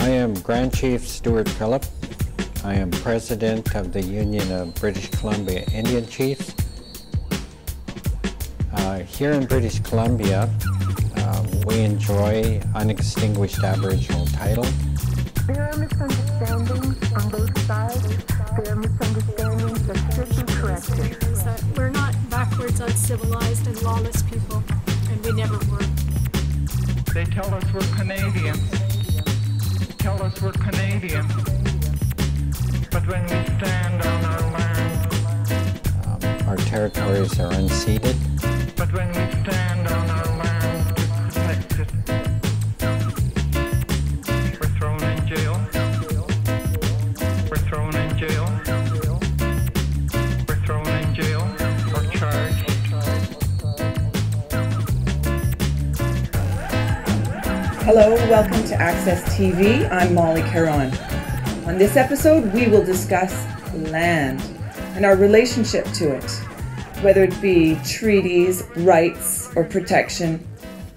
I am Grand Chief Stewart Phillip. I am President of the Union of British Columbia Indian Chiefs. Here in British Columbia, we enjoy unextinguished Aboriginal title. There are misunderstandings on both sides. There are misunderstandings that should be corrected. That we're not backwards, uncivilized, and lawless people, and we never were. They tell us we're Canadian. Tell us we're Canadian. But when we stand on our land, our territories are unceded. But when we stand on our land to protect it, we're thrown in jail. We're thrown in jail. We're thrown in jail or charged. Hello, welcome to Access TV. I'm Molly Caron. On this episode, we will discuss land and our relationship to it, whether it be treaties, rights, or protection.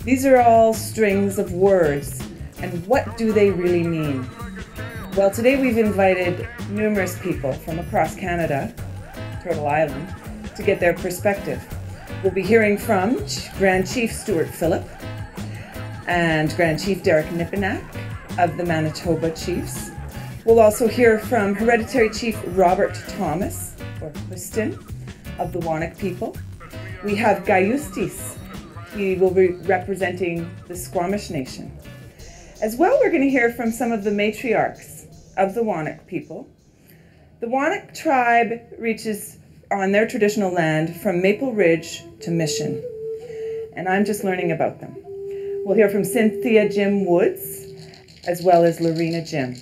These are all strings of words, and what do they really mean? Well, today we've invited numerous people from across Canada, Turtle Island, to get their perspective. We'll be hearing from Grand Chief Stewart Phillip and Grand Chief Derek Nepinak of the Manitoba Chiefs. We'll also hear from Hereditary Chief Robert Thomas, or Whiston, of the Whonnock people. We have gyauustees. He will be representing the Squamish Nation. As well, we're going to hear from some of the matriarchs of the Whonnock people. The Whonnock Tribe reaches on their traditional land from Maple Ridge to Mission, and I'm just learning about them. We'll hear from Cynthia Jim Woods, as well as Lorina Jim.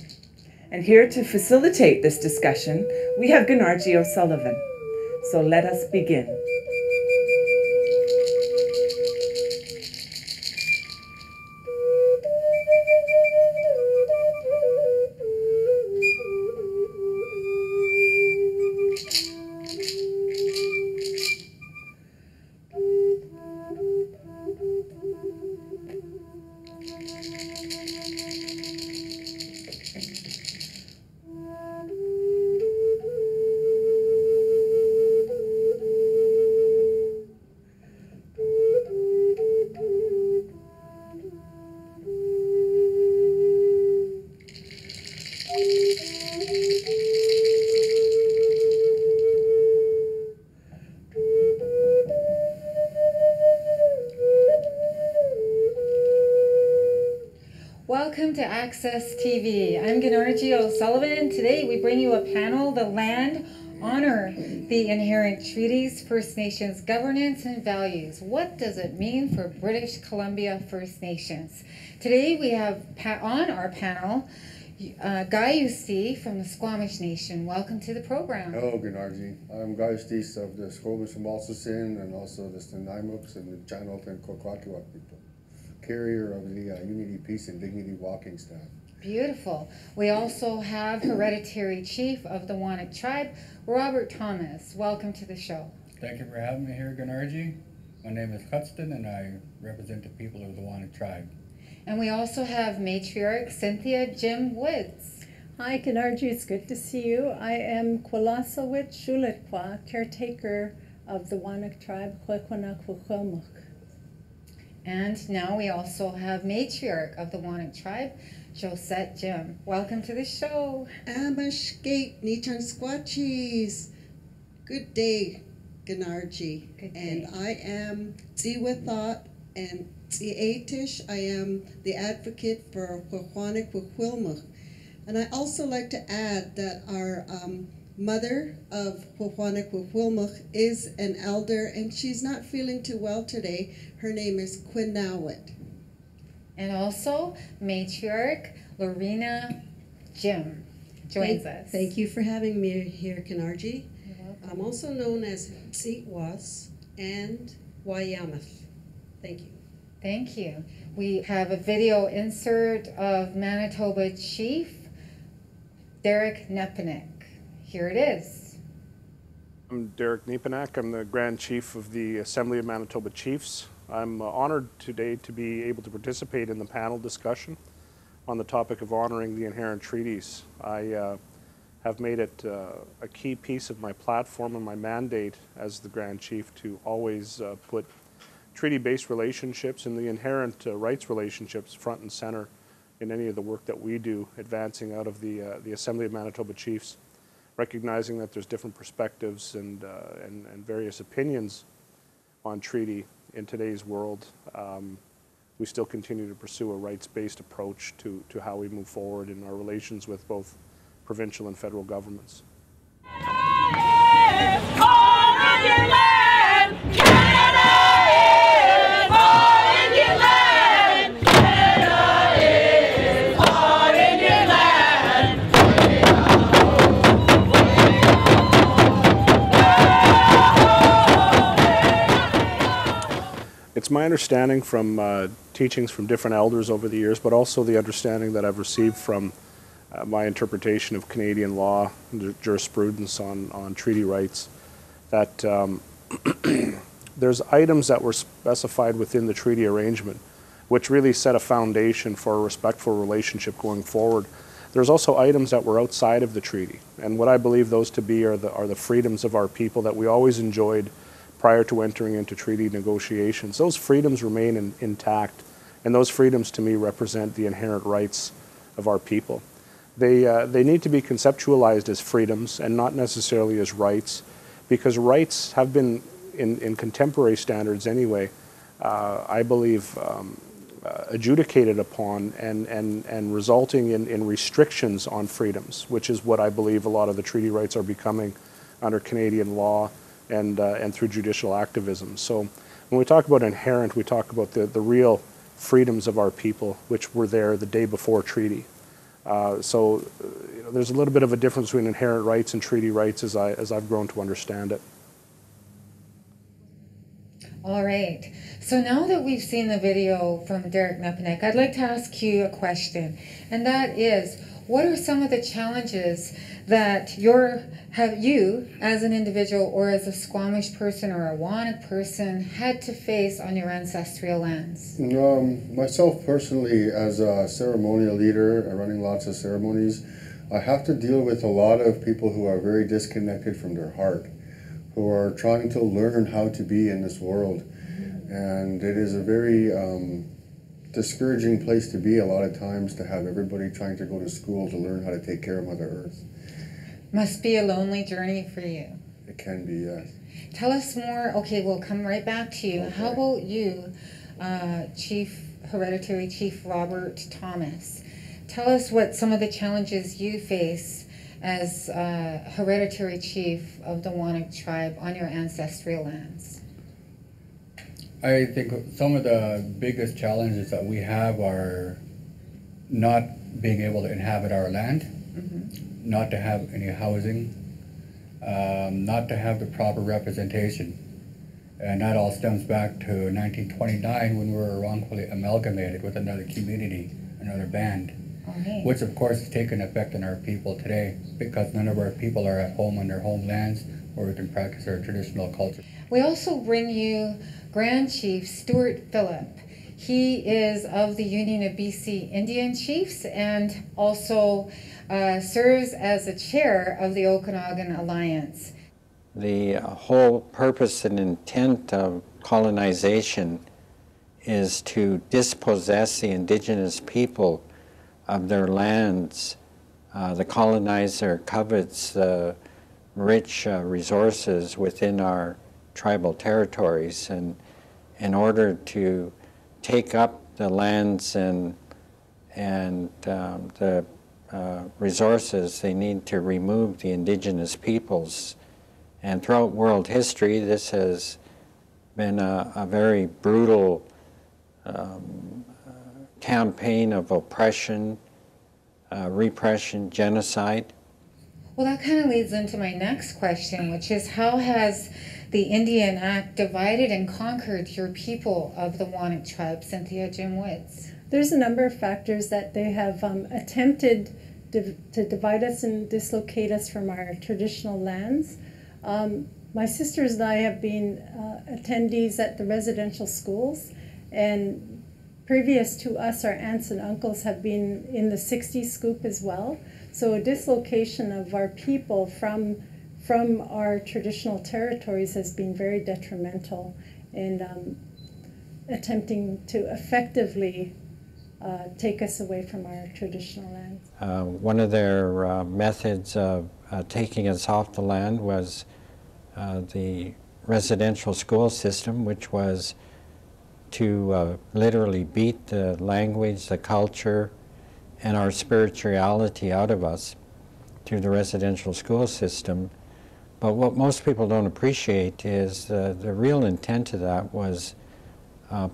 And here to facilitate this discussion, we have Gunargie O'Sullivan. So let us begin. Welcome to Access TV. I'm Gunargie O'Sullivan. Today we bring you a panel, The Land, Honor the Inherent Treaties, First Nations Governance and Values. What does it mean for British Columbia First Nations? Today we have on our panel gyauustee from the Squamish Nation. Welcome to the program. Hello, Gunargie. I'm gyauustees of the Squamish from Balsasin and also the Snaimuks and the Channel and Kokwakiwak people. Carrier of the Unity, Peace, and Dignity walking staff. Beautiful. We also have Hereditary Chief of the Whonnock Tribe, Robert Thomas. Welcome to the show. Thank you for having me here, Gunargie. My name is Hudson, and I represent the people of the Whonnock Tribe. And we also have Matriarch Cynthia Jim Woods. Hi, Gunargie. It's good to see you. I am Kwalasawit Shulitkwa, caretaker of the Whonnock Tribe, Kwekwanakwakwelmuk. And now we also have Matriarch of the Whonnock Tribe, Jossette Jim. Welcome to the show. Amashgate Nichan Squatchies. Good day, Gunargie. Good day. And I am Tsiwithot and Tsiatish. I am the advocate for Whonnock Wakwilmuk. And I also like to add that our mother of Whonnock Wakwilmuk is an elder, and she's not feeling too well today. Her name is Quinawit. And also Matriarch Lorina Jim joins us. Thank you for having me here, Gunargie. You're welcome. I'm also known as Tsiwas and Wayamath. Thank you. Thank you. We have a video insert of Manitoba Chief Derek Nepinak. Here it is. I'm Derek Nepinak. I'm the Grand Chief of the Assembly of Manitoba Chiefs. I'm honored today to be able to participate in the panel discussion. on the topic of honoring the inherent treaties. I have made it a key piece of my platform and my mandate as the Grand Chief to always put treaty-based relationships and the inherent rights relationships front and center in any of the work that we do, advancing out of the Assembly of Manitoba Chiefs, recognizing that there's different perspectives and various opinions on treaty in today's world. We still continue to pursue a rights-based approach to how we move forward in our relations with both provincial and federal governments. It's my understanding from teachings from different elders over the years, but also the understanding that I've received from my interpretation of Canadian law, jurisprudence on treaty rights, that there's items that were specified within the treaty arrangement which really set a foundation for a respectful relationship going forward. There's also items that were outside of the treaty, and what I believe those to be are the freedoms of our people that we always enjoyed prior to entering into treaty negotiations. Those freedoms remain intact, and those freedoms to me represent the inherent rights of our people. They need to be conceptualized as freedoms and not necessarily as rights, because rights have been, in contemporary standards anyway, I believe, adjudicated upon and resulting in restrictions on freedoms, which is what I believe a lot of the treaty rights are becoming under Canadian law and through judicial activism. So when we talk about inherent, we talk about the real freedoms of our people, which were there the day before treaty. So you know, there's a little bit of a difference between inherent rights and treaty rights as I've grown to understand it. All right. So now that we've seen the video from Derek Nepinak, I'd like to ask you a question, and that is, what are some of the challenges that you, as an individual or as a Squamish person or a Whonnock person, had to face on your ancestral lands? Myself personally, as a ceremonial leader, running lots of ceremonies, I have to deal with a lot of people who are very disconnected from their heart, who are trying to learn how to be in this world. And it is a very discouraging place to be a lot of times, to have everybody trying to go to school to learn how to take care of Mother Earth. Must be a lonely journey for you. It can be, yes. Tell us more. Okay, we'll come right back to you. Okay. How about you, Hereditary Chief Robert Thomas? Tell us what some of the challenges you face as Hereditary Chief of the Whonnock Tribe on your ancestral lands. I think some of the biggest challenges that we have are not being able to inhabit our land, not to have any housing, not to have the proper representation. And that all stems back to 1929, when we were wrongfully amalgamated with another community, another band, which of course has taken effect on our people today, because none of our people are at home on their homelands where we can practice our traditional culture. We also bring you Grand Chief Stewart Phillip. He is of the Union of BC Indian Chiefs and also serves as the chair of the Okanagan Alliance. The whole purpose and intent of colonization is to dispossess the indigenous people of their lands. The colonizer covets the rich resources within our tribal territories, and in order to take up the lands and the resources, they need to remove the indigenous peoples. And throughout world history, this has been a very brutal campaign of oppression, repression, genocide. Well, that kind of leads into my next question, which is, how has the Indian Act divided and conquered your people of the Whonnock Tribe? Cynthia, Jim Woods. There's a number of factors that they have attempted to divide us and dislocate us from our traditional lands. My sisters and I have been attendees at the residential schools, and previous to us, our aunts and uncles have been in the 60 scoop as well. So a dislocation of our people from our traditional territories has been very detrimental in attempting to effectively take us away from our traditional lands. One of their methods of taking us off the land was the residential school system, which was to literally beat the language, the culture, and our spirituality out of us through the residential school system. But what most people don't appreciate is the real intent of that was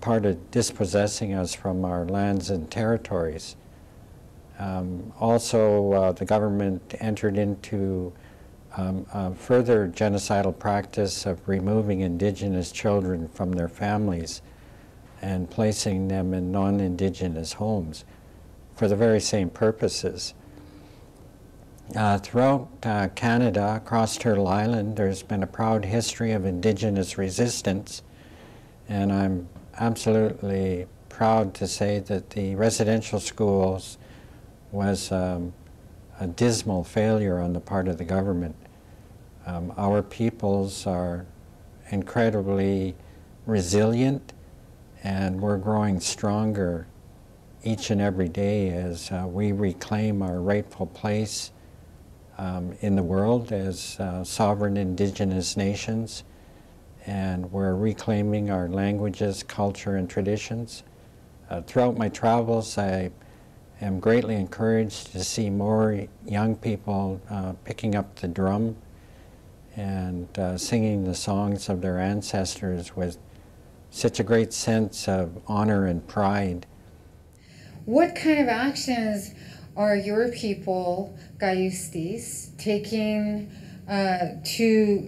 part of dispossessing us from our lands and territories. Also, the government entered into a further genocidal practice of removing Indigenous children from their families and placing them in non-Indigenous homes for the very same purposes. Throughout Canada, across Turtle Island, there's been a proud history of Indigenous resistance, and I'm absolutely proud to say that the residential schools was a dismal failure on the part of the government. Our peoples are incredibly resilient, and we're growing stronger each and every day as we reclaim our rightful place in the world as sovereign Indigenous nations, and we're reclaiming our languages, culture, and traditions. Throughout my travels, I am greatly encouraged to see more young people picking up the drum and singing the songs of their ancestors with such a great sense of honor and pride. What kind of actions are your people, gyauustees, taking to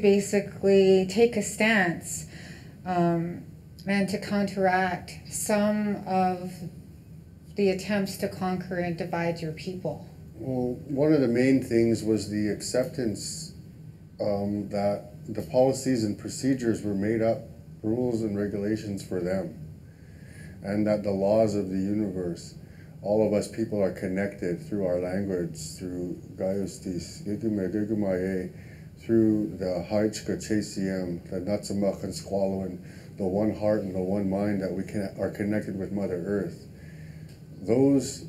basically take a stance and to counteract some of the attempts to conquer and divide your people? Well, one of the main things was the acceptance that the policies and procedures were made up, rules and regulations for them, and that the laws of the universe, all of us people are connected through our language, through gyauustees, through the Haichka Chasiem, the Natsamach and Squalowin, the one heart and the one mind that we are connected with Mother Earth. Those,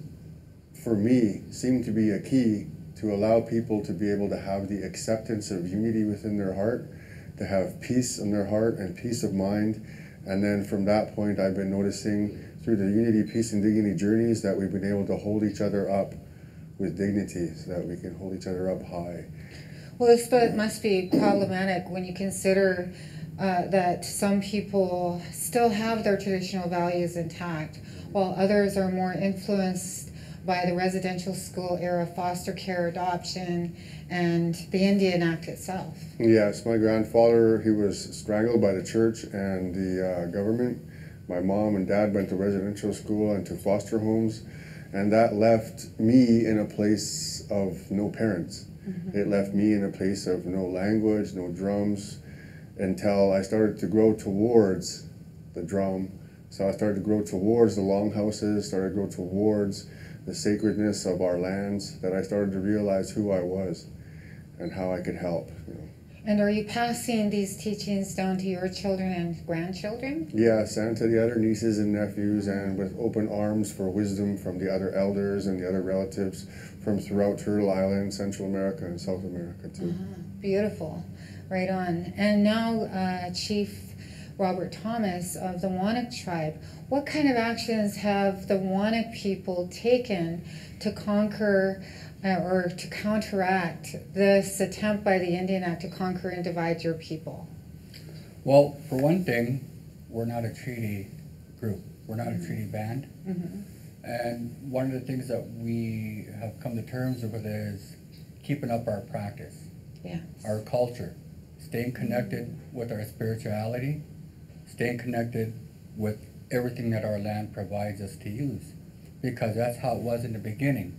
for me, seem to be a key to allow people to be able to have the acceptance of unity within their heart, to have peace in their heart and peace of mind. And then from that point, I've been noticing through the Unity, Peace, and Dignity journeys that we've been able to hold each other up with dignity, so that we can hold each other up high. Well, this must be problematic when you consider that some people still have their traditional values intact, while others are more influenced by the residential school era foster care adoption and the Indian Act itself. Yes, my grandfather, he was strangled by the church and the government. My mom and dad went to residential school and to foster homes, and that left me in a place of no parents. Mm-hmm. It left me in a place of no language, no drums, until I started to grow towards the drum. So I started to grow towards the longhouses, started to grow towards the sacredness of our lands, that I started to realize who I was and how I could help. You know. And are you passing these teachings down to your children and grandchildren? Yes, and to the other nieces and nephews, and with open arms for wisdom from the other elders and the other relatives from throughout Turtle Island, Central America, and South America too. Beautiful. Right on. And now, Chief Robert Thomas of the Whonnock Tribe, what kind of actions have the Whonnock people taken to conquer or to counteract this attempt by the Indian Act to conquer and divide your people? Well, for one thing, we're not a treaty group. We're not a treaty band. Mm-hmm. And one of the things that we have come to terms with is keeping up our practice, our culture, staying connected with our spirituality, staying connected with everything that our land provides us to use, because that's how it was in the beginning.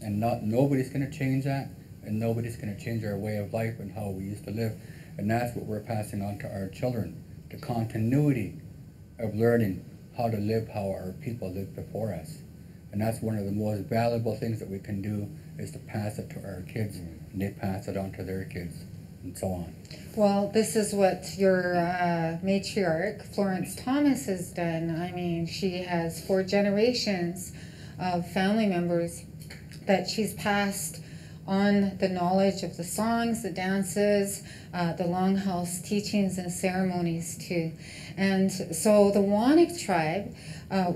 And nobody's going to change that, and nobody's going to change our way of life and how we used to live. And that's what we're passing on to our children, the continuity of learning how to live how our people lived before us. And that's one of the most valuable things that we can do, is to pass it to our kids, and they pass it on to their kids, and so on. Well, this is what your matriarch, Florence Thomas, has done. I mean, she has 4 generations of family members that she's passed on the knowledge of the songs, the dances, the longhouse teachings and ceremonies too. And so the Whonnock Tribe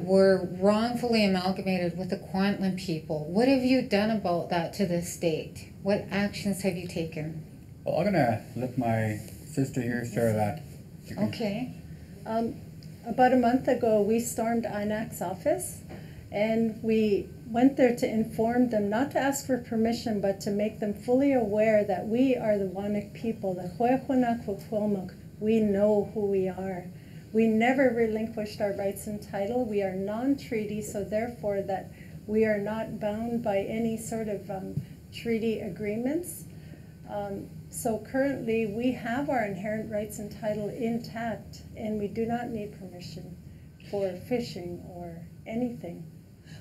were wrongfully amalgamated with the Kwantlen people. What have you done about that to this date? What actions have you taken? Well, I'm going to let my sister here share that. Okay. About a month ago, we stormed INAC's office, and we went there to inform them, not to ask for permission, but to make them fully aware that we are the Whonnock people, the Whonnock. We know who we are. We never relinquished our rights and title. We are non-treaty, so therefore that we are not bound by any sort of treaty agreements. So currently we have our inherent rights and title intact, and we do not need permission for fishing or anything.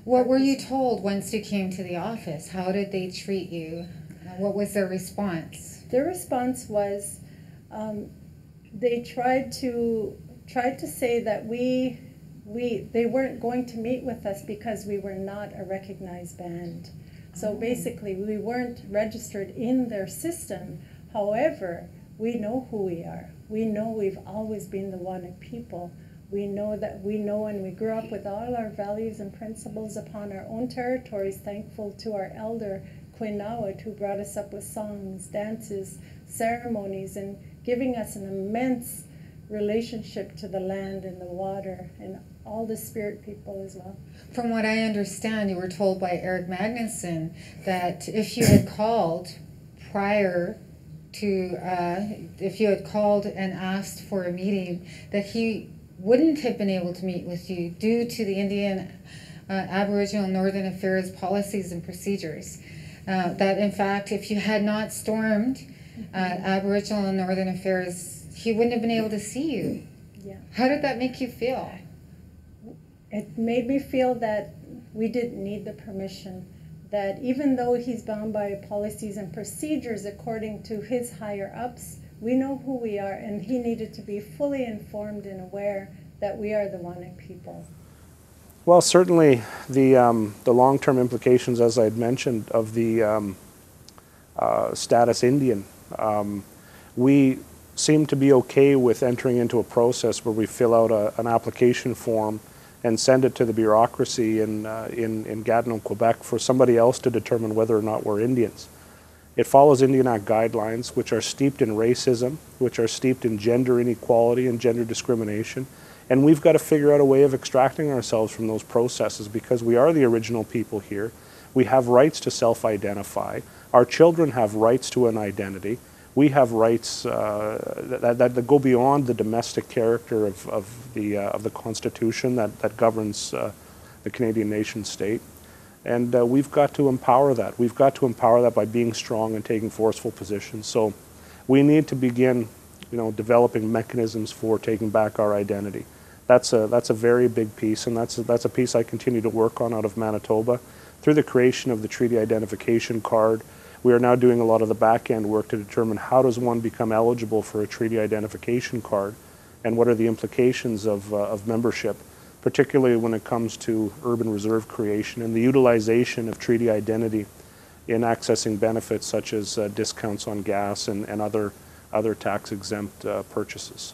What were you told once you came to the office? How did they treat you? What was their response? Their response was they tried to say that they weren't going to meet with us because we were not a recognized band. So basically we weren't registered in their system. However, we know who we are. We know we've always been the Whonnock people. We know, and we grew up with all our values and principles upon our own territories, thankful to our elder, Quinawat, who brought us up with songs, dances, ceremonies, and giving us an immense relationship to the land and the water and all the spirit people as well. From what I understand, you were told by Eric Magnuson that if you had called prior to, if you had called and asked for a meeting, that he wouldn't have been able to meet with you due to the Indian Aboriginal Northern Affairs policies and procedures. That in fact, if you had not stormed Aboriginal and Northern Affairs, he wouldn't have been able to see you. Yeah. How did that make you feel? It made me feel that we didn't need the permission, that even though he's bound by policies and procedures according to his higher ups, we know who we are, and he needed to be fully informed and aware that we are the Whonnock people. Well, certainly the long-term implications, as I had mentioned, of the status Indian. We seem to be okay with entering into a process where we fill out an application form and send it to the bureaucracy in Gatineau, Quebec, for somebody else to determine whether or not we're Indians. It follows Indian Act guidelines, which are steeped in racism, which are steeped in gender inequality and gender discrimination. And we've got to figure out a way of extracting ourselves from those processes, because we are the original people here. We have rights to self-identify. Our children have rights to an identity. We have rights that go beyond the domestic character of the Constitution that governs the Canadian nation state. And we've got to empower that. We've got to empower that by being strong and taking forceful positions. So we need to begin, developing mechanisms for taking back our identity. That's a very big piece, and that's a piece I continue to work on out of Manitoba. Through the creation of the treaty identification card, we are now doing a lot of the back-end work to determine how does one become eligible for a treaty identification card, and what are the implications of membership, particularly when it comes to urban reserve creation and the utilization of treaty identity in accessing benefits such as discounts on gas and other tax-exempt purchases.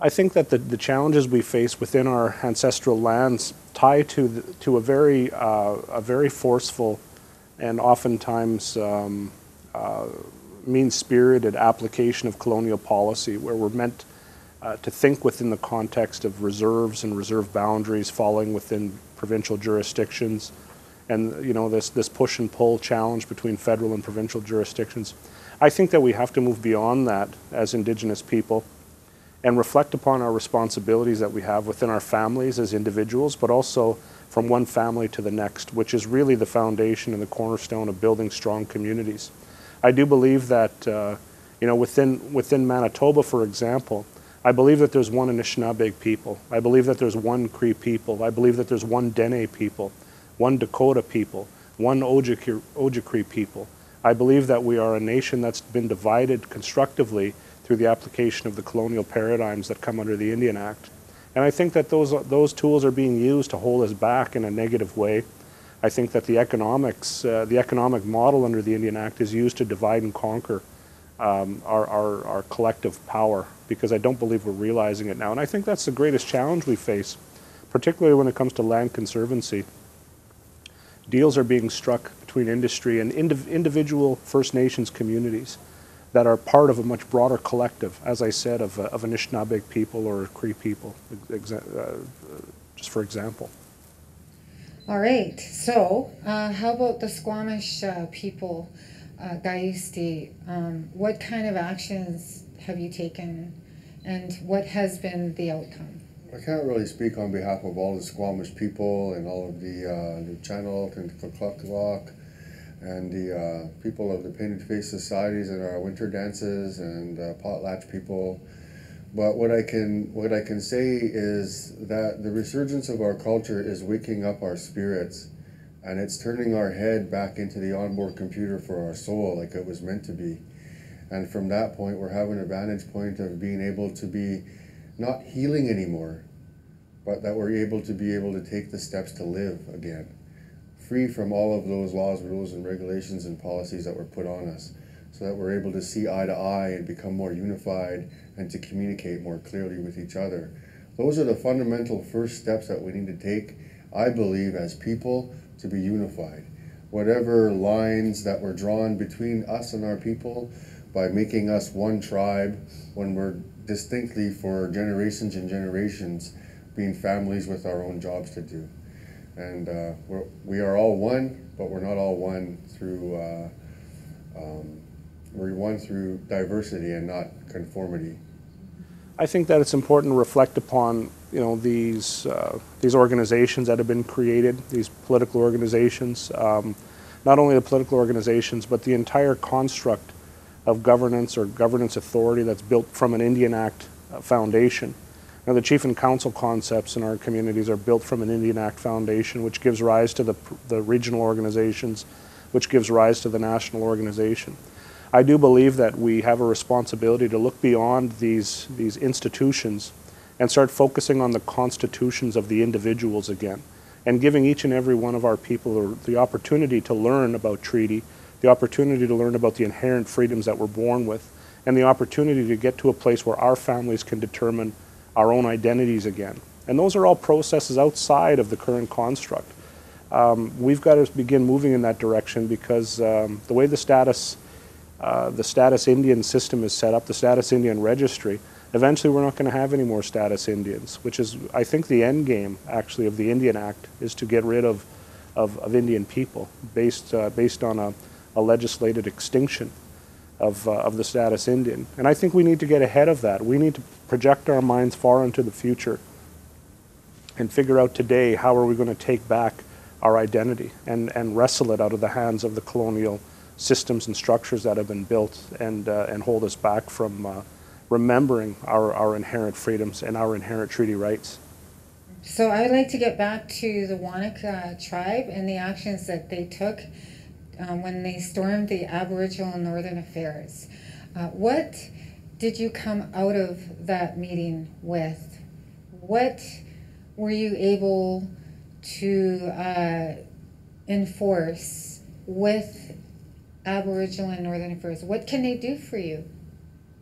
I think that the challenges we face within our ancestral lands tie to a very forceful and oftentimes mean-spirited application of colonial policy, where we're meant to think within the context of reserves and reserve boundaries falling within provincial jurisdictions, and this push and pull challenge between federal and provincial jurisdictions. I think that we have to move beyond that as Indigenous people and reflect upon our responsibilities that we have within our families as individuals, but also from one family to the next, which is really the foundation and the cornerstone of building strong communities. I do believe that within Manitoba, for example, I believe that there's one Anishinaabe people. I believe that there's one Cree people. I believe that there's one Dene people, one Dakota people, one Ojibwe people. I believe that we are a nation that's been divided constructively through the application of the colonial paradigms that come under the Indian Act. And I think that those tools are being used to hold us back in a negative way. I think that the economic model under the Indian Act is used to divide and conquer our collective power, because I don't believe we're realizing it now. And I think that's the greatest challenge we face, particularly when it comes to land conservancy. Deals are being struck between industry and individual First Nations communities that are part of a much broader collective, as I said, of Anishinaabe people or Cree people, just for example. All right, so how about the Squamish people, gyauustees? What kind of actions have you taken, and what has been the outcome? I can't really speak on behalf of all the Squamish people and all of the Channel and Kukluk and the people of the Painted Face Societies and our winter dances and potlatch people. But what I can say is that the resurgence of our culture is waking up our spirits, and it's turning our head back into the onboard computer for our soul like it was meant to be. And from that point, we're having a vantage point of being able to be not healing anymore, but that we're able to take the steps to live again, free from all of those laws, rules, and regulations and policies that were put on us, so that we're able to see eye to eye and become more unified and to communicate more clearly with each other. Those are the fundamental first steps that we need to take, I believe, as people, to be unified. Whatever lines that were drawn between us and our people by making us one tribe, when we're distinctly for generations and generations being families with our own jobs to do. And we are all one, but we're not all one through we're one through diversity and not conformity. I think that it's important to reflect upon, these organizations that have been created, these political organizations, not only the political organizations, but the entire construct of governance or governance authority that's built from an Indian Act foundation. Now, the chief and council concepts in our communities are built from an Indian Act foundation, which gives rise to the regional organizations, which gives rise to the national organization. I do believe that we have a responsibility to look beyond these institutions and start focusing on the constitutions of the individuals again, and giving each and every one of our people the opportunity to learn about treaty, the opportunity to learn about the inherent freedoms that we're born with, and the opportunity to get to a place where our families can determine our own identities again. And those are all processes outside of the current construct. We've got to begin moving in that direction, because the way the status Indian system is set up, the status Indian registry, eventually we're not going to have any more status Indians, which is, I think, the end game, actually, of the Indian Act, is to get rid of Indian people based on a legislated extinction of the status Indian. And I think we need to get ahead of that. We need to project our minds far into the future and figure out today how are we going to take back our identity and wrestle it out of the hands of the colonial systems and structures that have been built and hold us back from remembering our inherent freedoms and our inherent treaty rights. So I would like to get back to the Whonnock Tribe and the actions that they took when they stormed the Aboriginal and Northern Affairs. What did you come out of that meeting with? What were you able to enforce with Aboriginal and Northern Affairs? What can they do for you?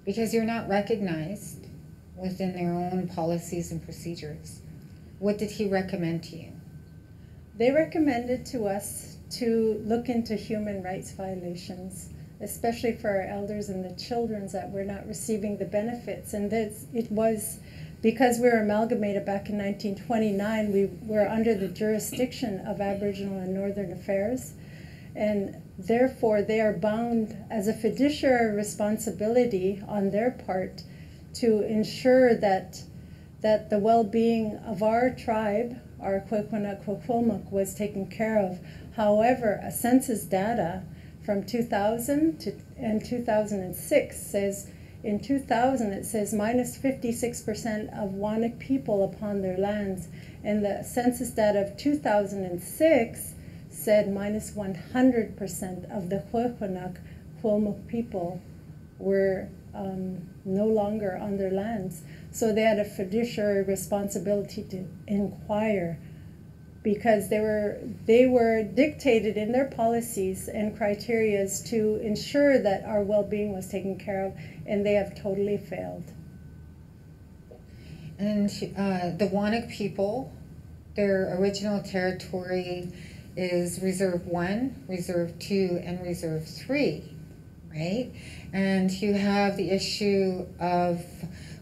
Because you're not recognized within their own policies and procedures. What did he recommend to you? They recommended to us to look into human rights violations, especially for our elders and the children that were not receiving the benefits. And it was because we were amalgamated back in 1929, we were under the jurisdiction of Aboriginal and Northern Affairs. And therefore, they are bound as a fiduciary responsibility on their part to ensure that the well-being of our tribe, our Whonnock was taken care of. However, a census data from 2000 and 2006 says In 2000, it says minus 56% of Whonnock people upon their lands. And the census data of 2006 said minus 100% of the Whonnock people were no longer on their lands. So they had a fiduciary responsibility to inquire, because they were dictated in their policies and criterias to ensure that our well-being was taken care of, and they have totally failed. And the Whonnock people, their original territory is Reserve 1, Reserve 2, and Reserve 3, right? And you have the issue of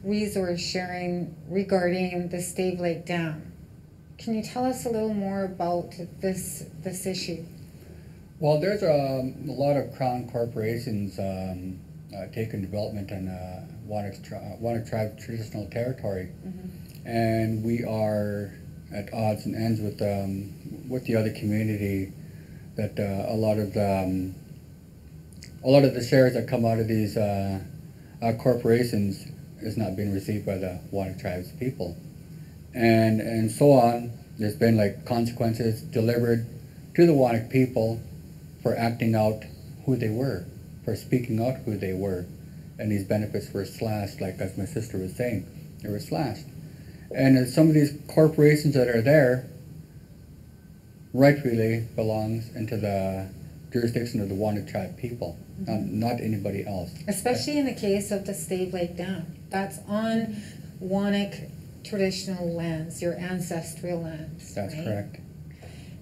resource sharing regarding the Stave Lake Dam. Can you tell us a little more about this issue? Well, there's a lot of Crown corporations taking development in Whonnock Tribe traditional territory, and we are at odds and ends with the other community. That a lot of the shares that come out of these corporations is not being received by the Whonnock Tribe's people. And so on. There's been like consequences delivered to the Whonnock people for acting out who they were, for speaking out who they were. And these benefits were slashed, like as my sister was saying, they were slashed. And some of these corporations that are there rightfully belongs into the jurisdiction of the Whonnock Tribe people, not anybody else. Especially in the case of the Stave Lake Dam. That's on Whonnock traditional lands, your ancestral lands. That's right? correct.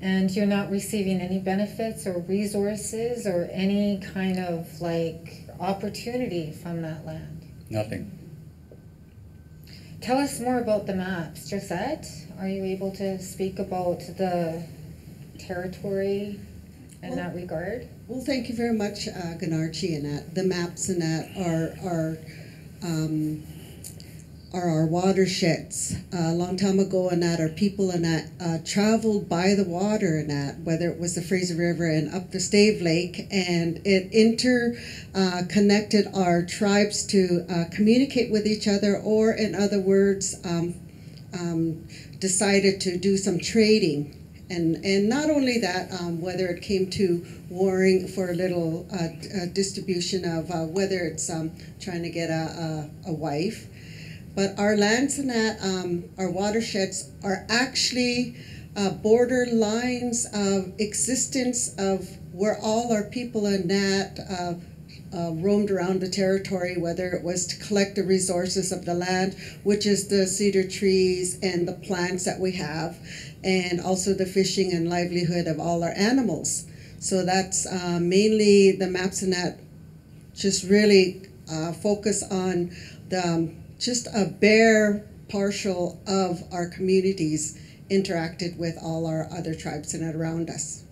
And you're not receiving any benefits or resources or any kind of like opportunity from that land. Nothing. Tell us more about the maps. Jossette, are you able to speak about the territory in that regard? Well, thank you very much, Gunargie, and that. The maps and that are our watersheds. A long time ago, and that our people and that traveled by the water and that, whether it was the Fraser River and up the Stave Lake, and it interconnected our tribes to communicate with each other, or in other words, decided to do some trading. And not only that, whether it came to warring for a little distribution of whether it's trying to get a wife. But our lands and that, our watersheds are actually border lines of existence of where all our people in that roamed around the territory, whether it was to collect the resources of the land, which is the cedar trees and the plants that we have, and also the fishing and livelihood of all our animals. So that's mainly the maps and that just really focus on the just a bare partial of our communities interacted with all our other tribes and around us.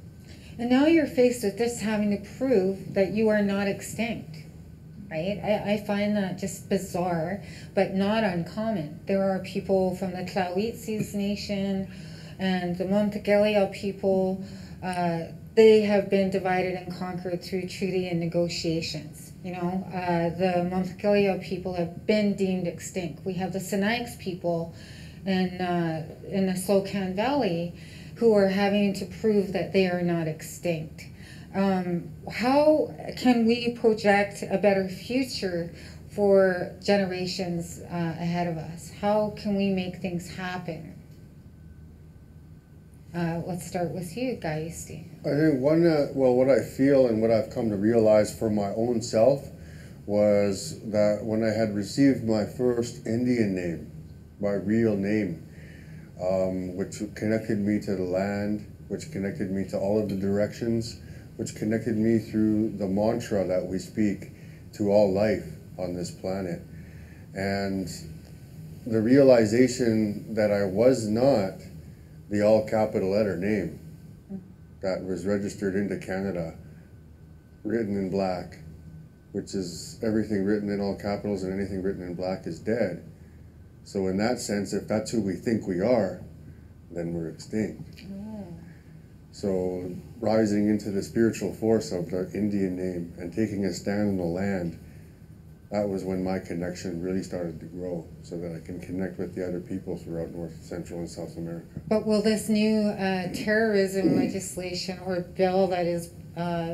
And now you're faced with this having to prove that you are not extinct, right? I find that just bizarre, but not uncommon. There are people from the Gyauustees Nation and the Montagallo people. They have been divided and conquered through treaty and negotiations. You know, the Montagallo people have been deemed extinct. We have the Sinaiaks people in the Slocan Valley who are having to prove that they are not extinct. How can we project a better future for generations ahead of us? How can we make things happen? Let's start with you, gyauustees. I think what I feel and what I've come to realize for my own self was that when I had received my first Indian name, my real name, which connected me to the land, which connected me to all of the directions, which connected me through the mantra that we speak to all life on this planet. And the realization that I was not the all capital letter name that was registered into Canada, written in black, which is everything written in all capitals and anything written in black is dead. So in that sense, if that's who we think we are, then we're extinct. So rising into the spiritual force of the Indian name and taking a stand in the land that was when my connection really started to grow, so that I can connect with the other people throughout North, Central, and South America. But will this new terrorism legislation or bill that is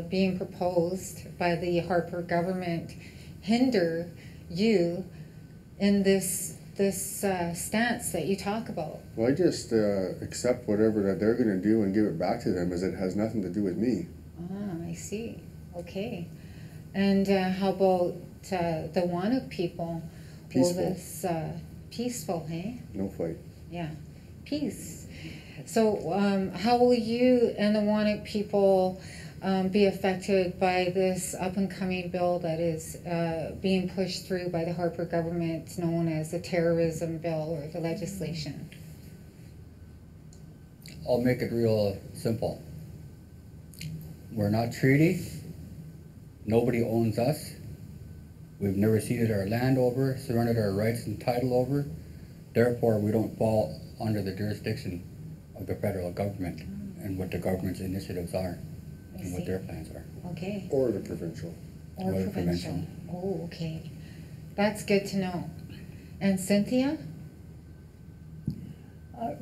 being proposed by the Harper government hinder you in this stance that you talk about? Well, I just accept whatever that they're going to do and give it back to them, as it has nothing to do with me. Ah, I see. Okay. And how about the Whonnock people? Peaceful. Will this peaceful, hey? No fight. Yeah, peace. So how will you and the Whonnock people be affected by this up-and-coming bill that is being pushed through by the Harper government, known as the terrorism bill or the legislation? I'll make it real simple. We're not treaty. Nobody owns us. We've never ceded our land over, surrendered our rights and title over. Therefore, we don't fall under the jurisdiction of the federal government and what the government's initiatives are and what their plans are. Okay. Or the provincial. Or provincial. Oh, okay. That's good to know. And Cynthia?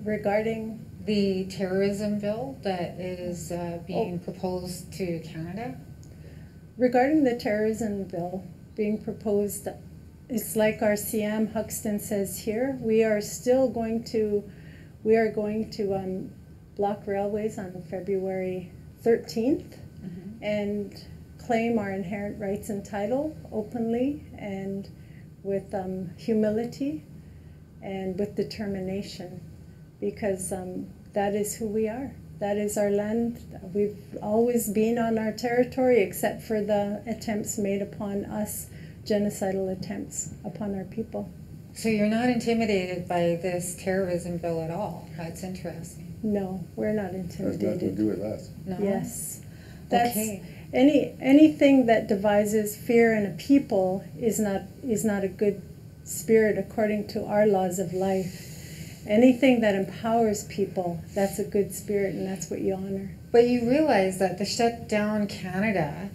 Regarding the terrorism bill that is being proposed to Canada? Regarding the terrorism bill being proposed, it's like our CM Huxton says here, we are going to block railways on February 13th and claim our inherent rights and title openly and with humility and with determination, because that is who we are. That is our land. We've always been on our territory, except for the attempts made upon us, genocidal attempts upon our people. So you're not intimidated by this terrorism bill at all? That's interesting. No, we're not intimidated. Has nothing to do with us. No? Yes. That's okay. Anything that devises fear in a people is not a good spirit according to our laws of life. Anything that empowers people, that's a good spirit, and that's what you honor. But you realize that the shut down Canada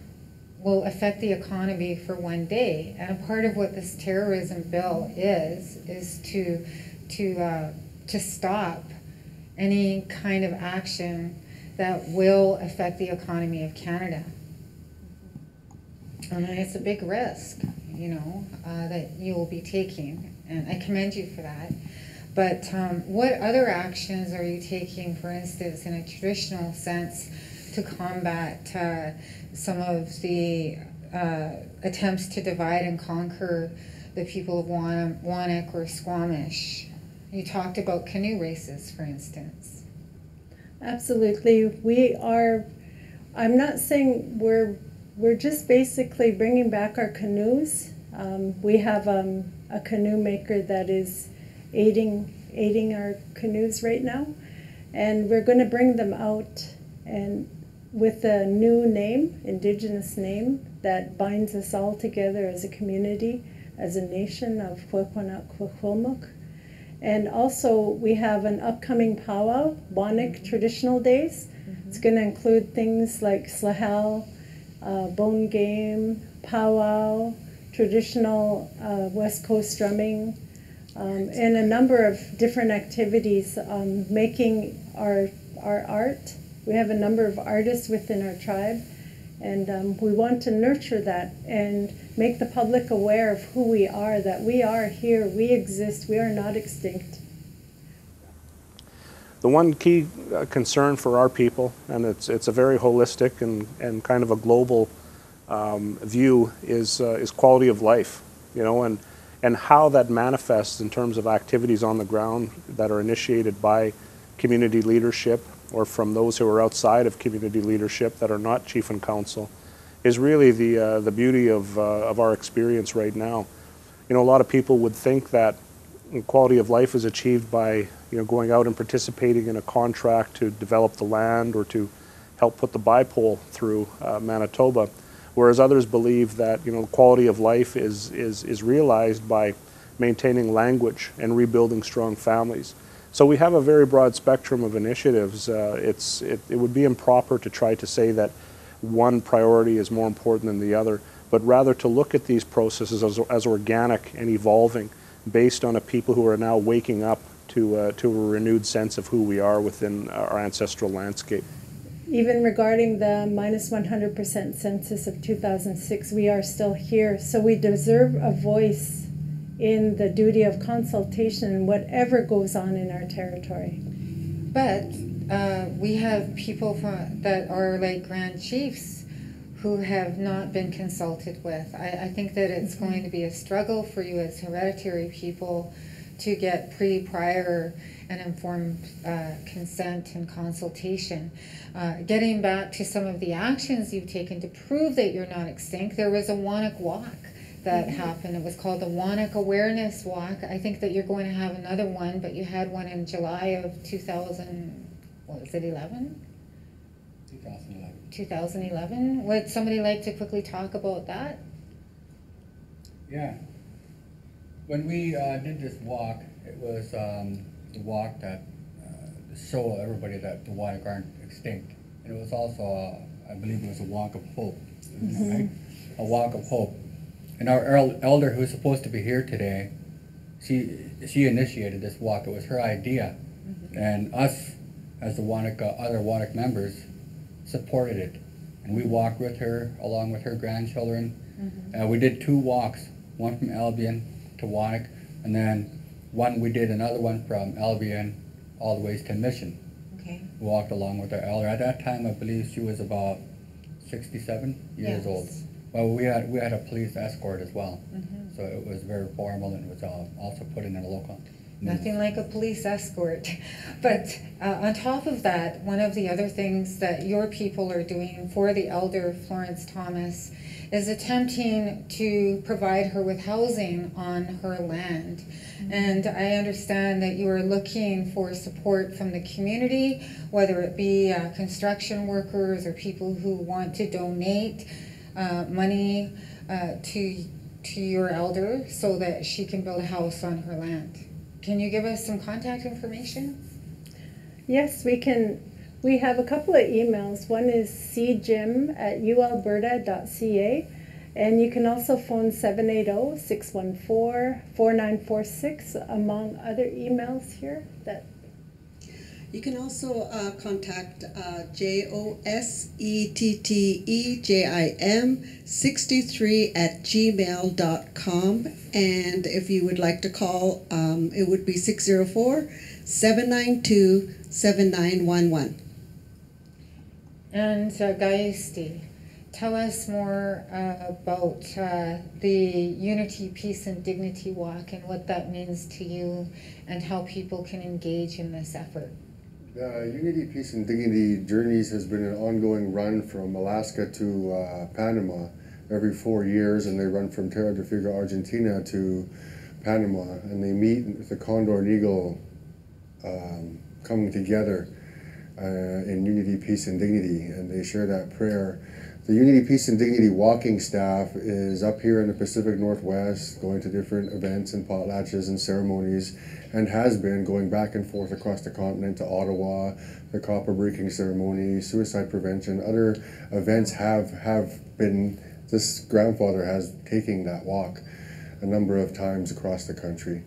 will affect the economy for one day, and a part of what this terrorism bill is to stop any kind of action that will affect the economy of Canada. And it's a big risk, that you will be taking, and I commend you for that. But what other actions are you taking, for instance, in a traditional sense, to combat some of the attempts to divide and conquer the people of Whonnock or Squamish? You talked about canoe races, for instance. Absolutely. We are, I'm not saying we're just basically bringing back our canoes. We have a canoe maker that is aiding our canoes right now, and we're going to bring them out and with a new name, Indigenous name, that binds us all together as a community, as a nation of Whonnock. And also we have an upcoming powwow, Whonnock Traditional Days. It's going to include things like slahal, bone game, powwow, traditional West Coast drumming, and a number of different activities, making our art. We have a number of artists within our tribe, and we want to nurture that and make the public aware of who we are, that we are here, we exist, we are not extinct. The one key concern for our people, and it's a very holistic and kind of a global view, is quality of life, and how that manifests in terms of activities on the ground that are initiated by community leadership or from those who are outside of community leadership that are not chief and council, is really the beauty of our experience right now. A lot of people would think that quality of life is achieved by going out and participating in a contract to develop the land or to help put the bipole through Manitoba, whereas others believe that quality of life is realized by maintaining language and rebuilding strong families. So we have a very broad spectrum of initiatives. It would be improper to try to say that one priority is more important than the other, but rather to look at these processes as organic and evolving based on a people who are now waking up to a renewed sense of who we are within our ancestral landscape. Even regarding the minus 100% census of 2006, we are still here. So we deserve a voice in the duty of consultation in whatever goes on in our territory. But we have people that are like Grand Chiefs who have not been consulted with. I think that it's going to be a struggle for you as hereditary people to get prior and informed consent and consultation. Getting back to some of the actions you've taken to prove that you're not extinct, there was a Whonnock Walk that happened. It was called the Whonnock Awareness Walk. I think that you're going to have another one, but you had one in July of 2011? 2011. Would somebody like to quickly talk about that? Yeah. When we did this walk, it was the walk that show everybody that the Whonnock aren't extinct. And it was also, I believe it was a walk of hope, right? A walk of hope. And our elder, who's supposed to be here today, she initiated this walk. It was her idea. And us, as the Whonnock, other Whonnock members, supported it. And we walked with her, along with her grandchildren. We did 2 walks, one from Albion to Whonnock, and then we did another one from Albion all the ways to Mission. Okay. We walked along with our elder. At that time, I believe she was about 67 years old. Well, we had a police escort as well, so it was very formal, and it was also put in a local. Nothing like a police escort. But on top of that, one of the other things that your people are doing for the elder Florence Thomas is attempting to provide her with housing on her land. And I understand that you are looking for support from the community, whether it be construction workers or people who want to donate money to your elder so that she can build a house on her land. Can you give us some contact information? Yes, we can. We have a couple of emails. One is cjim@ualberta.ca, and you can also phone 780-614-4946, among other emails here. You can also contact JOSETTEJIM63@gmail.com, and if you would like to call, it would be 604-792-7911. And gyauustees, tell us more about the Unity, Peace, and Dignity Walk and what that means to you and how people can engage in this effort. The Unity, Peace, and Dignity Journeys has been an ongoing run from Alaska to Panama every 4 years, and they run from Terra del Fuego, Argentina to Panama, and they meet with the Condor and Eagle coming together in Unity, Peace, and Dignity, and they share that prayer. The Unity, Peace, and Dignity walking staff is up here in the Pacific Northwest, going to different events and potlatches and ceremonies, and has been going back and forth across the continent to Ottawa, the copper breaking ceremony, suicide prevention, other events have been, this grandfather has taken that walk a number of times across the country.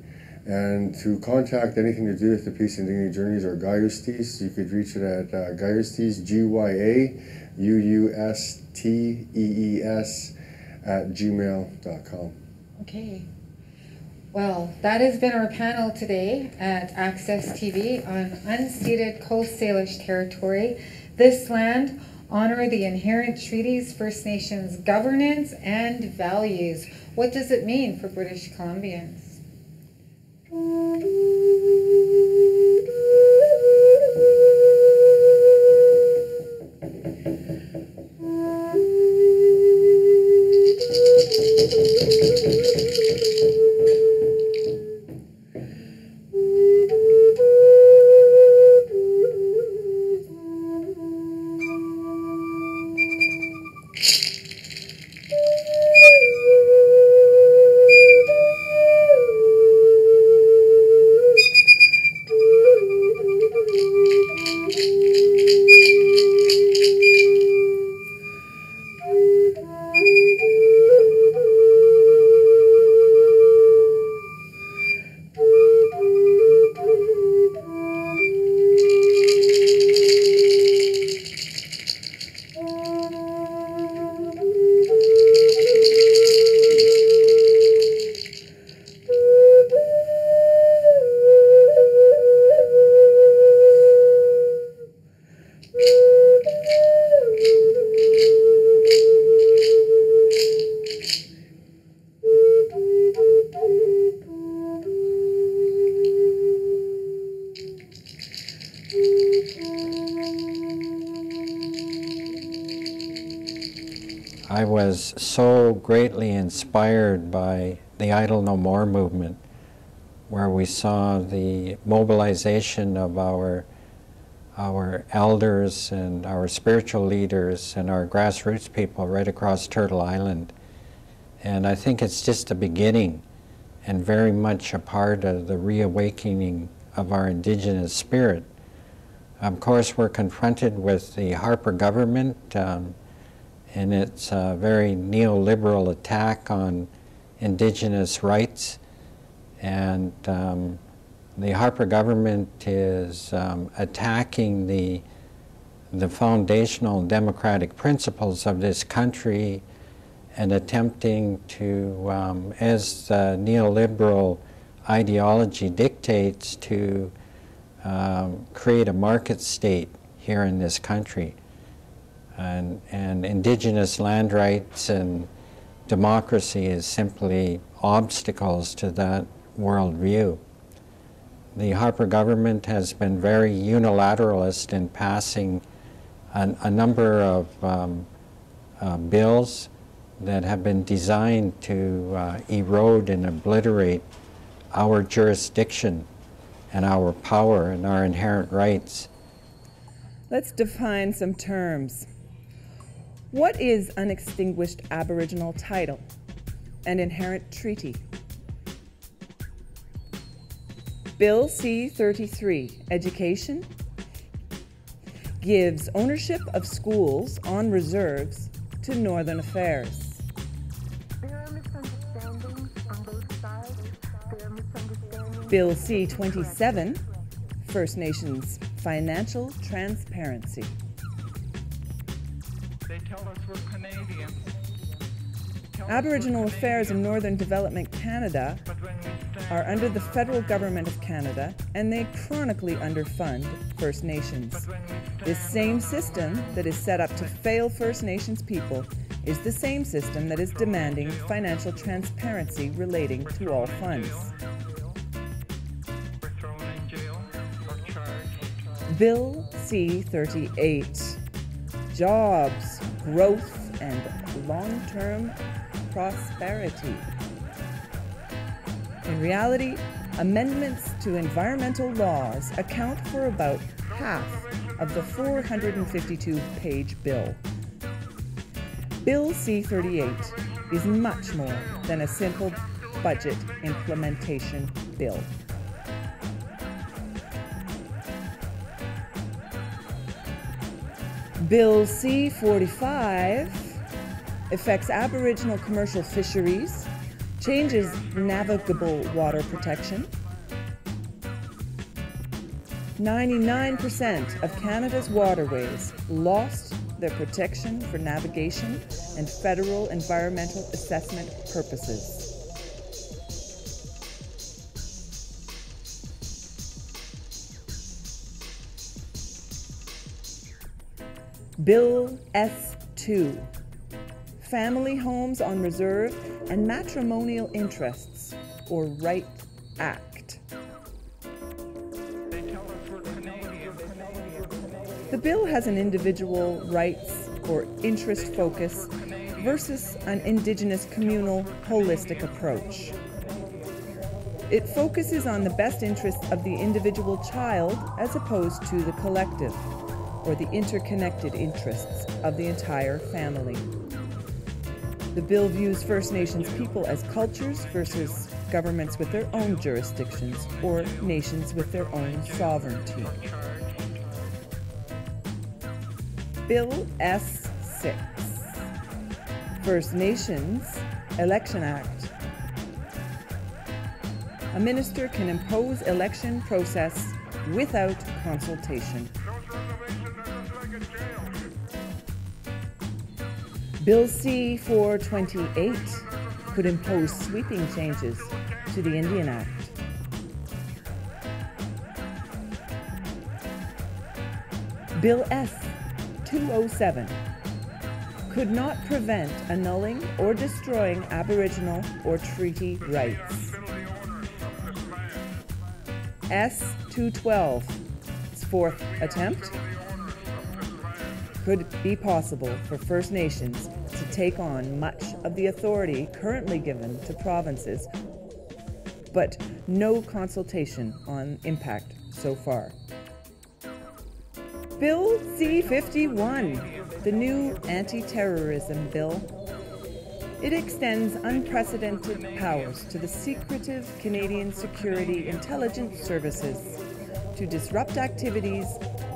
And to contact anything to do with the Peace and Dignity Journeys or gyauustees, you could reach it at gyauustees, gyauustees @gmail.com. Okay. Well, that has been our panel today at Access TV on unceded Coast Salish territory. This land, honor the inherent treaties, First Nations governance, and values. What does it mean for British Columbians? I was so greatly inspired by the Idle No More movement, where we saw the mobilization of our elders and our spiritual leaders and our grassroots people right across Turtle Island. And I think it's just the beginning and very much a part of the reawakening of our Indigenous spirit. Of course, we're confronted with the Harper government and its very neoliberal attack on Indigenous rights. And the Harper government is attacking the foundational democratic principles of this country and attempting to, as the neoliberal ideology dictates, to create a market state here in this country. And Indigenous land rights and democracy is simply obstacles to that worldview. The Harper government has been very unilateralist in passing a number of bills that have been designed to erode and obliterate our jurisdiction and our power and our inherent rights. Let's define some terms. What is unextinguished Aboriginal title and inherent treaty? Bill C-33, Education, gives ownership of schools on reserves to Northern Affairs. There are misunderstandings on both sides. There are misunderstandings. Bill C-27, First Nations Financial Transparency. They tell us we're Canadian. Aboriginal affairs in Northern Development Canada are under the federal government of Canada, and they chronically underfund First Nations. This same system that is set up to fail First Nations people is the same system that is demanding financial transparency relating to all funds. Bill C-38, Jobs, Growth, and Long-Term Prosperity. In reality, amendments to environmental laws account for about half of the 452-page bill. Bill C-38 is much more than a simple budget implementation bill. Bill C-45 affects Aboriginal commercial fisheries, changes navigable water protection. 99% of Canada's waterways lost their protection for navigation and federal environmental assessment purposes. Bill S-2, Family Homes on Reserve and Matrimonial Interests, or RIGHT Act. The bill has an individual rights or interest focus versus an Indigenous communal holistic approach. It focuses on the best interests of the individual child as opposed to the collective, or the interconnected interests of the entire family. The bill views First Nations people as cultures versus governments with their own jurisdictions or nations with their own sovereignty. Bill S-6, First Nations Election Act. A minister can impose election process without consultation. Bill C-428 could impose sweeping changes to the Indian Act. Bill S-207 could not prevent annulling or destroying Aboriginal or treaty rights. S-212, its fourth attempt, could be possible for First Nations to take on much of the authority currently given to provinces, but no consultation on impact so far. Bill C-51, the new anti-terrorism bill. It extends unprecedented powers to the secretive Canadian Security Intelligence Services to disrupt activities,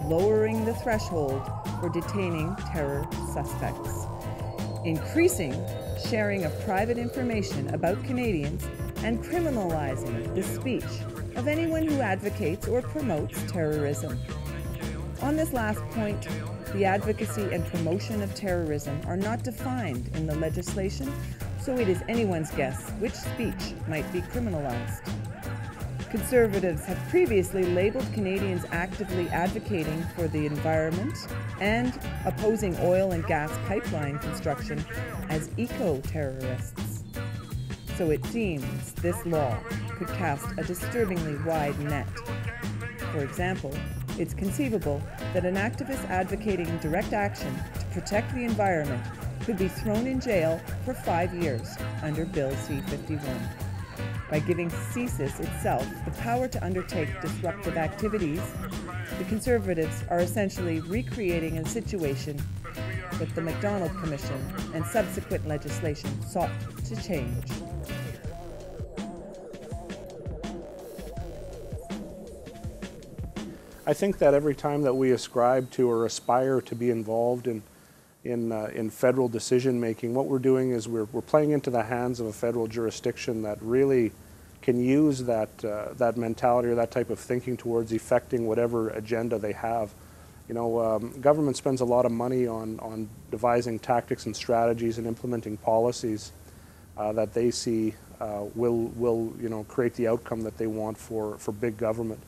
lowering the threshold for detaining terror suspects, increasing sharing of private information about Canadians, and criminalizing the speech of anyone who advocates or promotes terrorism. On this last point, the advocacy and promotion of terrorism are not defined in the legislation, so it is anyone's guess which speech might be criminalized. Conservatives have previously labeled Canadians actively advocating for the environment and opposing oil and gas pipeline construction as eco-terrorists. So it seems this law could cast a disturbingly wide net. For example, it's conceivable that an activist advocating direct action to protect the environment could be thrown in jail for 5 years under Bill C-51. By giving CSIS itself the power to undertake disruptive activities, the Conservatives are essentially recreating a situation that the MacDonald Commission and subsequent legislation sought to change. I think that every time that we ascribe to or aspire to be involved in federal decision making, what we're doing is we're playing into the hands of a federal jurisdiction that really can use that mentality or that type of thinking towards effecting whatever agenda they have. You know, government spends a lot of money on devising tactics and strategies and implementing policies that they see will create the outcome that they want for big government.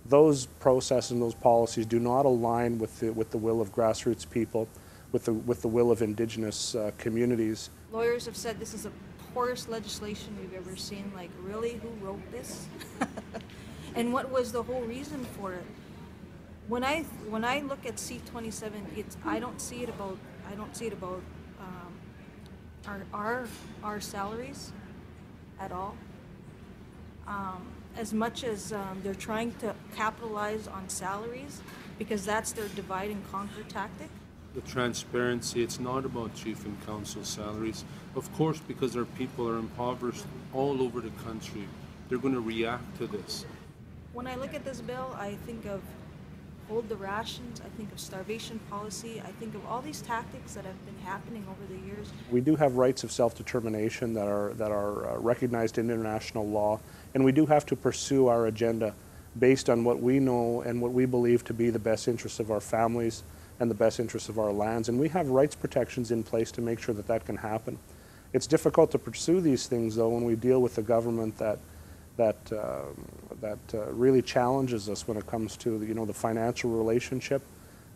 Those processes and those policies do not align with the will of grassroots people, with the will of Indigenous communities. Lawyers have said this is the poorest legislation we've ever seen. Like, really, who wrote this? And what was the whole reason for it? When I look at C-27, I don't see it about our salaries at all. As much as they're trying to capitalize on salaries, because that's their divide and conquer tactic. The transparency, it's not about chief and council salaries. Of course, because our people are impoverished all over the country, they're going to react to this. When I look at this bill, I think of hold the rations, I think of starvation policy, I think of all these tactics that have been happening over the years. We do have rights of self-determination that are recognized in international law, and we do have to pursue our agenda based on what we know and what we believe to be the best interests of our families and the best interests of our lands. And we have rights protections in place to make sure that that can happen. It's difficult to pursue these things, though, when we deal with a government that really challenges us when it comes to the financial relationship.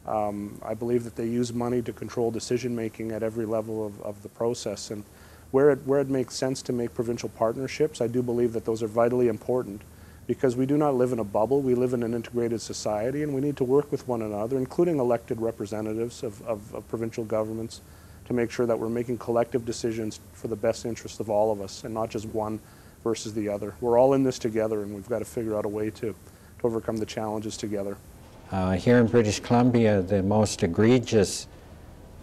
I believe that they use money to control decision making at every level of the process, and where it makes sense to make provincial partnerships, I do believe that those are vitally important, because we do not live in a bubble. We live in an integrated society, and we need to work with one another, including elected representatives of provincial governments, to make sure that we're making collective decisions for the best interest of all of us, and not just one versus the other. We're all in this together, and we've got to figure out a way to overcome the challenges together. Here in British Columbia, the most egregious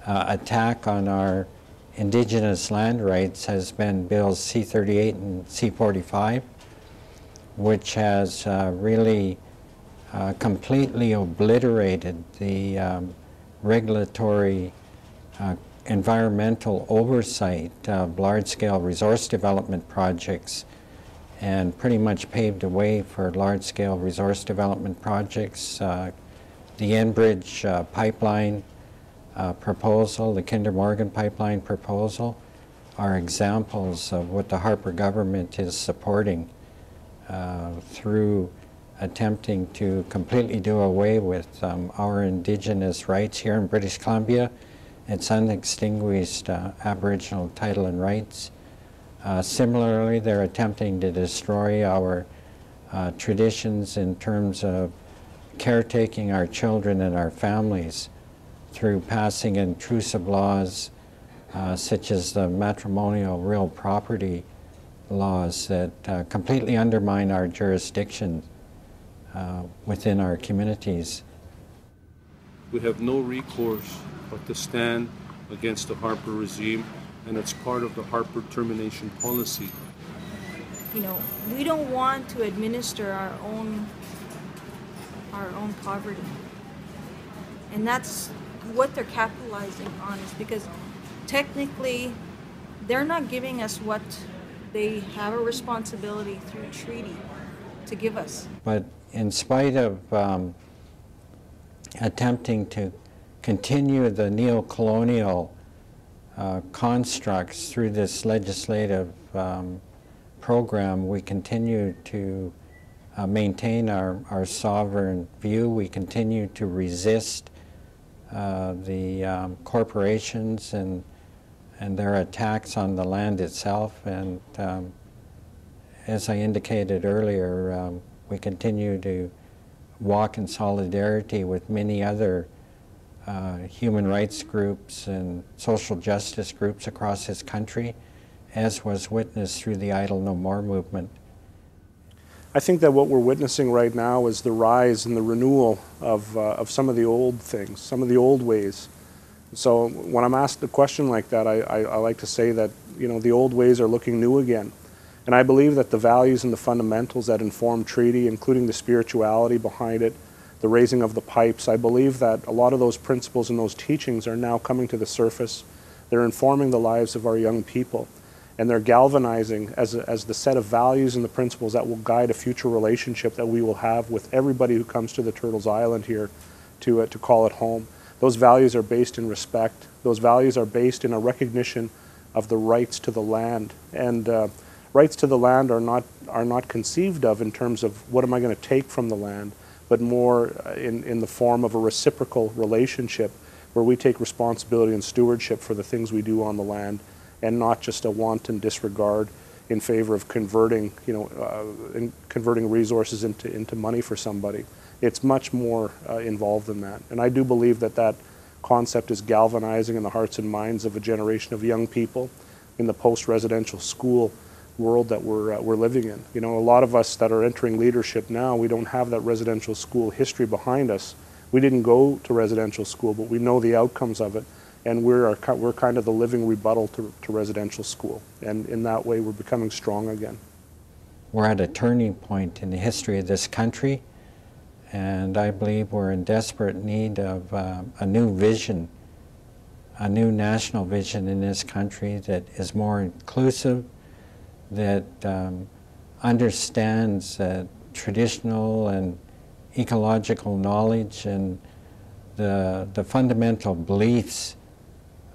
attack on our Indigenous land rights has been Bills C-38 and C-45, which has really completely obliterated the regulatory environmental oversight of large-scale resource development projects, and pretty much paved the way for large-scale resource development projects. The Enbridge pipeline proposal, the Kinder Morgan pipeline proposal, are examples of what the Harper government is supporting through attempting to completely do away with our Indigenous rights here in British Columbia. It's unextinguished Aboriginal title and rights. Similarly, they're attempting to destroy our traditions in terms of caretaking our children and our families through passing intrusive laws such as the matrimonial real property laws that completely undermine our jurisdiction within our communities. We have no recourse but to stand against the Harper regime, and it's part of the Harper termination policy. You know, we don't want to administer our own poverty. And that's what they're capitalizing on, is because technically they're not giving us what they have a responsibility through treaty to give us. But in spite of attempting to continue the neo-colonial constructs through this legislative program, we continue to maintain our sovereign view. We continue to resist the corporations and their attacks on the land itself. And as I indicated earlier, we continue to walk in solidarity with many other human rights groups and social justice groups across this country, as was witnessed through the Idle No More movement. I think that what we're witnessing right now is the rise and the renewal of some of the old things, some of the old ways. So when I'm asked a question like that, I like to say that, you know, the old ways are looking new again. And I believe that the values and the fundamentals that inform treaty, including the spirituality behind it, the raising of the pipes, I believe that a lot of those principles and those teachings are now coming to the surface. They're informing the lives of our young people. And they're galvanizing as the set of values and the principles that will guide a future relationship that we will have with everybody who comes to the Turtles Island here to call it home. Those values are based in respect. Those values are based in a recognition of the rights to the land. And rights to the land are not conceived of in terms of what am I going to take from the land, but more in the form of a reciprocal relationship where we take responsibility and stewardship for the things we do on the land, and not just a wanton disregard in favor of converting, converting resources into money for somebody. It's much more involved than that. And I do believe that that concept is galvanizing in the hearts and minds of a generation of young people in the post-residential school world that we're living in. You know, a lot of us that are entering leadership now, we don't have that residential school history behind us. We didn't go to residential school, but we know the outcomes of it. And we're kind of the living rebuttal to residential school. And in that way, we're becoming strong again. We're at a turning point in the history of this country, and I believe we're in desperate need of a new vision, a new national vision in this country that is more inclusive, that understands traditional and ecological knowledge and the fundamental beliefs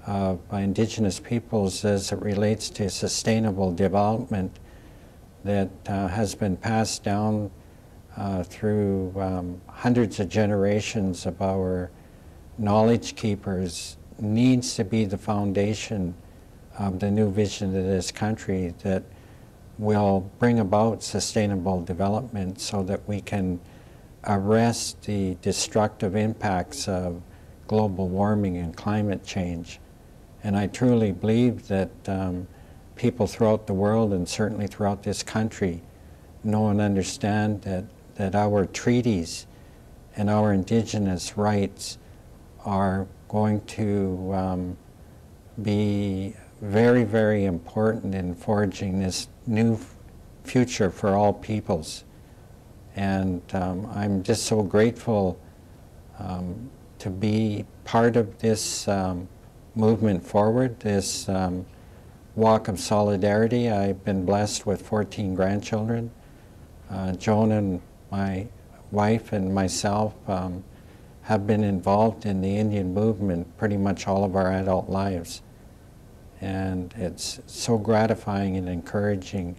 of Indigenous peoples as it relates to sustainable development that has been passed down through hundreds of generations of our knowledge keepers, needs to be the foundation of the new vision of this country that will bring about sustainable development so that we can arrest the destructive impacts of global warming and climate change. And I truly believe that people throughout the world, and certainly throughout this country, know and understand that our treaties and our Indigenous rights are going to be very, very important in forging this new future for all peoples. And I'm just so grateful to be part of this movement forward, this walk of solidarity. I've been blessed with 14 grandchildren. Joan and my wife and myself have been involved in the Indian movement pretty much all of our adult lives. And it's so gratifying and encouraging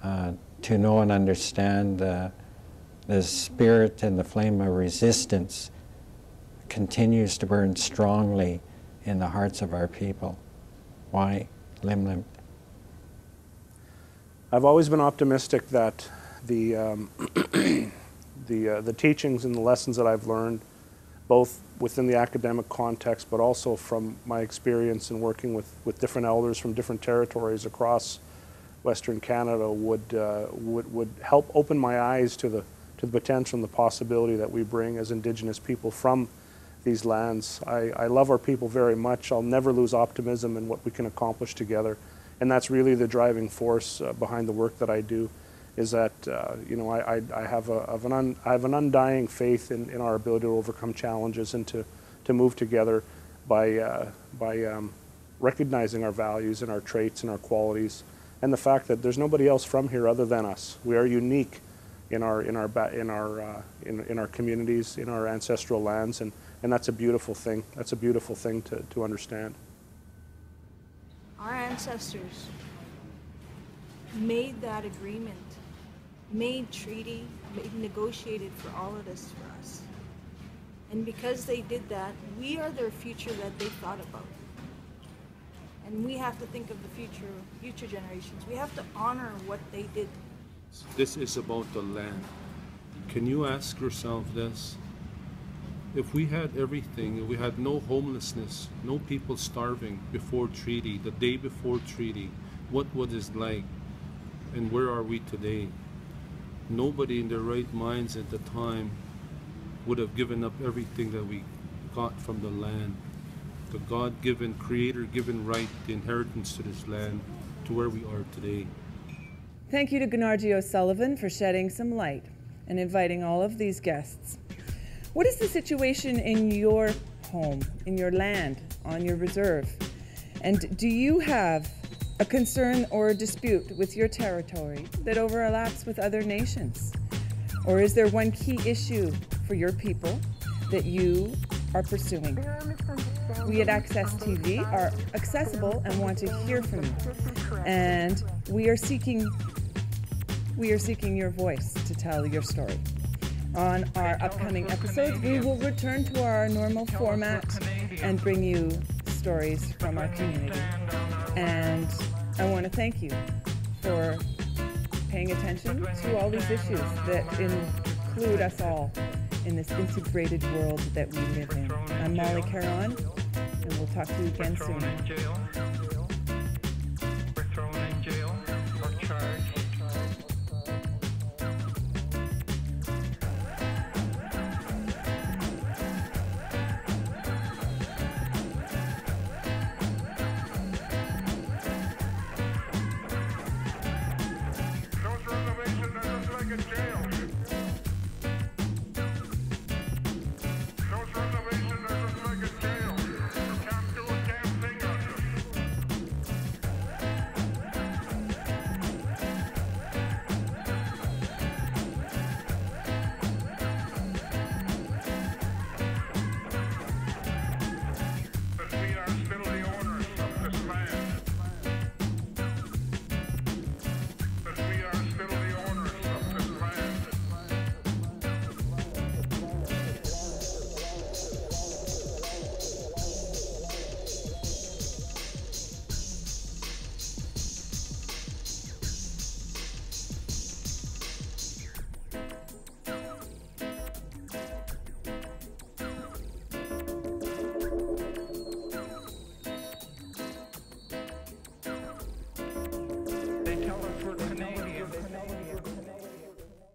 to know and understand the spirit and the flame of resistance continues to burn strongly in the hearts of our people. Why? Lim Lim. I've always been optimistic that the teachings and the lessons that I've learned both within the academic context, but also from my experience in working with different elders from different territories across Western Canada, would help open my eyes to the potential and the possibility that we bring as Indigenous people from these lands. I love our people very much. I'll never lose optimism in what we can accomplish together, and that's really the driving force behind the work that I do. Is that you know, I have an undying faith in our ability to overcome challenges and to move together by recognizing our values and our traits and our qualities, and the fact that there's nobody else from here other than us. We are unique in our communities, in our ancestral lands, and that's a beautiful thing. That's a beautiful thing to understand. Our ancestors made that agreement, made treaty, negotiated for all of this for us. And because they did that, we are their future that they thought about. And we have to think of the future generations. We have to honor what they did. This is about the land. Can you ask yourself this? If we had everything, if we had no homelessness, no people starving before treaty, the day before treaty, what would it like? And where are we today? Nobody in their right minds at the time would have given up everything that we got from the land. The God-given, creator-given right, the inheritance to this land, to where we are today. Thank you to Gunargie O'Sullivan for shedding some light and inviting all of these guests. What is the situation in your home, in your land, on your reserve? And do you have a concern or a dispute with your territory that overlaps with other nations? Or is there one key issue for your people that you are pursuing? We at Access TV are accessible and want to hear from you. And we are seeking your voice to tell your story. On our upcoming episodes, we will return to our normal format and bring you stories from our community. And I want to thank you for paying attention to all these issues that include us all in this integrated world that we live in. I'm Molly Caron, and we'll talk to you again soon.